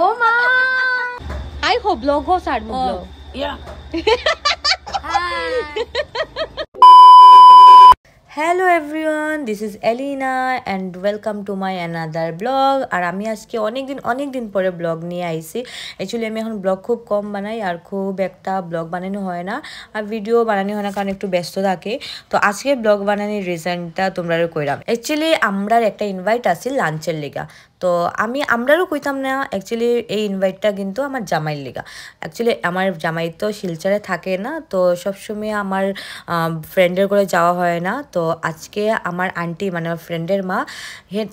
ও মা I hope blog হো start মো ব্লগ ইয়া Hello everyone, this is Elena and welcome to my another blog. আর আমি আজকে অনেক দিন পরে ব্লগ নিয়ে আইছি। অ্যাকচুয়ালি আমি এখন ব্লগ খুব কম বানাই আর খুব একটা ব্লগ বানানো হয় না আর ভিডিও বানানো হয় না কারণ একটু ব্যস্ত থাকে। তো আজকে ব্লগ বানানোর রিজনটা তোমরা কইরাম। অ্যাকচুয়ালি আমরার একটা ইনভাইট আছে লাঞ্চের লিগা। তো আমরারও কইতাম না, অ্যাকচুয়ালি এই ইনভাইটটা কিন্তু আমার জামাইয়ের লিগা। অ্যাকচুয়ালি আমার জামাই তো শিলচরে থাকে না, তো সবসময় আমার ফ্রেন্ডের করে যাওয়া হয় না। তো আজকে আমার আন্টি মানে আমার ফ্রেন্ডের মা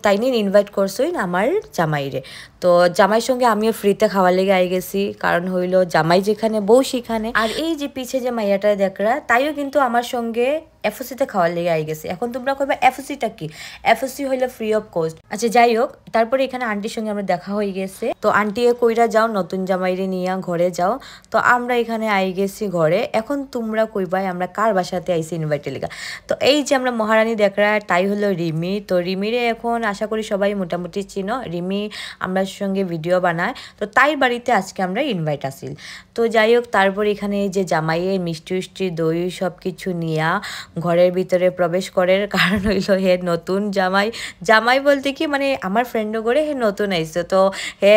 তাই নিয়ে ইনভাইট করছই আমার জামাইরে। তো জামাইয়ের সঙ্গে আমিও ফ্রিতে খাওয়ার লেগে আই গেছি, কারণ হইল জামাই যেখানে বউ সেখানে। আর এই যে পিছে যে মাইয়াটা দেখরা তাইও কিন্তু আমার সঙ্গে এফওসিতে খাওয়ার লেগে আই গেছে। এখন তোমরা কইবা এফওসিটা কি? এফওসি হইলো ফ্রি অফ কস্ট। আচ্ছা যাই হোক, তারপরে এখানে আন্টির সঙ্গে আমরা দেখা হয়ে গেছে। তো আন্টি কইরা যাও নতুন জামাইরে নিয়ে ঘরে যাও। তো আমরা এখানে আই গেছি ঘরে। এখন তোমরা কইবাই আমরা কার বাসাতে আইছি ইনভাইটের লেগা। তো এই যে আমরা মহারানী দেখরা তাই হলো রিমি। তো রিমিরে এখন আশা করি সবাই মোটামুটি চিনো। রিমি আমরা সঙ্গে ভিডিও বানায়, তো তাই বাড়িতে আজকে আমরা ইনভাইট আসিল। তো যাই হোক, তারপর এখানে এই যে জামাইয়ের মিষ্টি দই সব কিছু নিয়া ঘরের ভিতরে প্রবেশ করে, কারণ হইল হে নতুন জামাই বলতে কি মানে আমার ফ্রেন্ডও করে হে নতুন আইসো। তো হে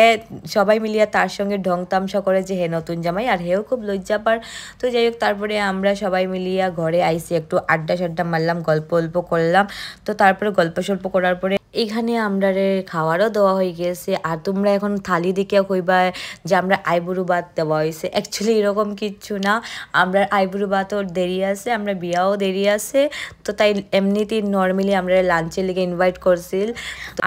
সবাই মিলিয়া তার সঙ্গে ঢং তামসা করে যে হে নতুন জামাই, আর হেও খুব লজ্জা পার। তো যাই হোক, তারপরে আমরা সবাই মিলিয়া ঘরে আইসি, একটু আড্ডা সাড্ডা মারলাম, গল্প করলাম। তো তারপরে গল্প সল্প করার পরে এখানে আমরা খাওয়ারও দেওয়া হয়ে গেছে। আর তোমরা এখন থালি দিকে কইবা যে আমরা আইবুড়ো ভাত দেওয়া হয়েছে। অ্যাকচুয়ালি এরকম কিচ্ছু না, আমরা আইবুড়ো ভাতও দেরি আছে, আমরা বিয়াও দেরি আছে। তো তাই এমনিতেই নর্মালি আমরা লাঞ্চের লিগে ইনভাইট করছিল।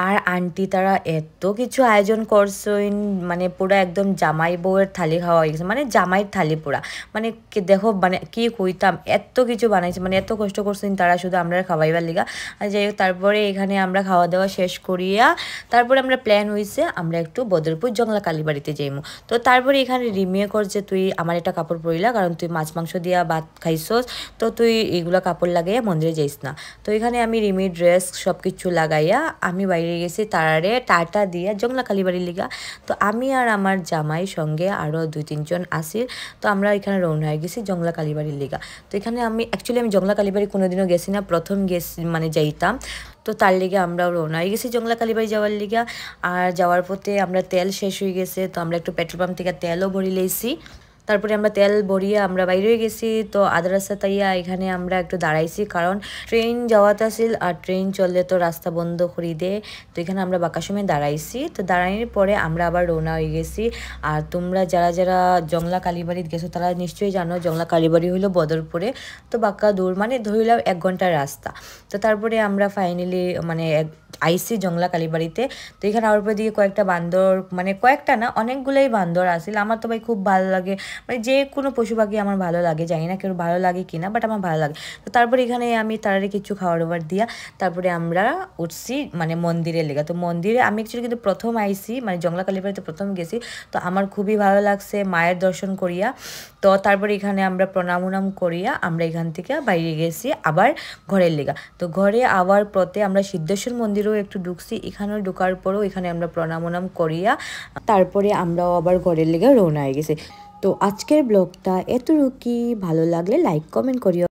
আর আন্টি তারা এত কিছু আয়োজন করছেন, মানে পুরা একদম জামাই বউয়ের থালি খাওয়া হয়ে গেছে, মানে জামাইয়ের থালি পুরা। মানে দেখো মানে কি কইতাম, এত কিছু বানাইছে, মানে এত কষ্ট করছেন তারা শুধু আমরা খাওয়াইবার লিগা। আর যাই হোক, তারপরে এখানে আমরা খাওয়া দাওয়া শেষ করিয়া তারপরে আমরা প্ল্যান হয়েছে আমরা একটু বদরপুর জংলা কালীবাড়িতে যাইমু। তো তারপরে এখানে রিমিয়ে করছে তুই আমার একটা কাপড় পরিলা, কারণ তুই মাছ মাংস দিয়া ভাত খাইছস, তো তুই এগুলো কাপড় লাগাইয়া মন্দিরে যাইস না। তো এখানে আমি রিমির ড্রেস সব কিছু লাগাইয়া আমি বাইরে গেছি তারারে টাটা দিয়া জংলা কালীবাড়ির লিগা। তো আমি আর আমার জামাই সঙ্গে আরও 2-3 জন আসিল। তো আমরা এখানে রওনা হয়ে গেছি জংলা কালীবাড়ির লিগা। তো এখানে আমি জংলা কালীবাড়ি কোনোদিনও গেছি না, প্রথম গেছি মানে যাইতাম। তো তার লিগে আমরাও রওনা হয়ে গেছি জংলা কালীবাড়ি যাওয়ার লিগা। আর যাওয়ার পথে আমরা তেল শেষ হয়ে গেছে, তো আমরা একটু পেট্রোল পাম্প থেকে তেলও ভরি লইছি। তারপরে আমরা তেল ভরিয়ে আমরা বাইরে হয়ে গেছি। তো আধা রাস্তা তাইয়া এখানে আমরা একটু দাঁড়াইছি, কারণ ট্রেন যাওয়াতে আসিল আর ট্রেন চললে তো রাস্তা বন্ধ করি দে। তো এখানে আমরা বাঁকা সময় দাঁড়াইছি। তো দাঁড়ানোর পরে আমরা আবার রওনা হয়ে গেছি। আর তোমরা যারা জংলা কালীবাড়ি গেছো তারা নিশ্চয়ই জানো জংলা কালীবাড়ি হইলো বদরপুরে। তো বাঁকা দূর মানে ধরিলাম 1 ঘন্টার রাস্তা। তো তারপরে আমরা ফাইনালি মানে আইসি জংলা কালীবাড়িতে। তো এখানে আবার দিকে কয়েকটা বান্দর, মানে কয়েকটা না অনেকগুলোই বান্দর আসিল। আমার তো ভাই খুব ভালো লাগে, মানে যে কোনো পশু পাখি আমার ভালো লাগে, জানি না কেউ ভালো লাগে কিনা, বাট আমার ভালো লাগে। তো তারপরে এখানে আমি তারারে কিছু খাওয়ার ওভার দিয়া তারপরে আমরা উঠছি মানে মন্দিরের লেগে। তো মন্দিরে আমি অ্যাকচুয়ালি কিন্তু প্রথম আইসি, মানে জংলা কালীবাড়িতে প্রথম গেছি। তো আমার খুবই ভালো লাগছে মায়ের দর্শন করিয়া। তো তারপরে এখানে আমরা প্রণাম করিয়া আমরা এখান থেকে বাইরে গেছি আবার ঘরের লেগা। তো ঘরে আবার পথে আমরা সিদ্ধেশ্বর মন্দিরেও একটু ঢুকছি। এখানেও ঢুকার পরেও এখানে আমরা প্রণাম করিয়া তারপরে আমরাও আবার ঘরের লেগে রওনা হয়ে গেছি। তো আজকের ব্লগটা এতটুকুই, ভালো লাগলে লাইক কমেন্ট করিও।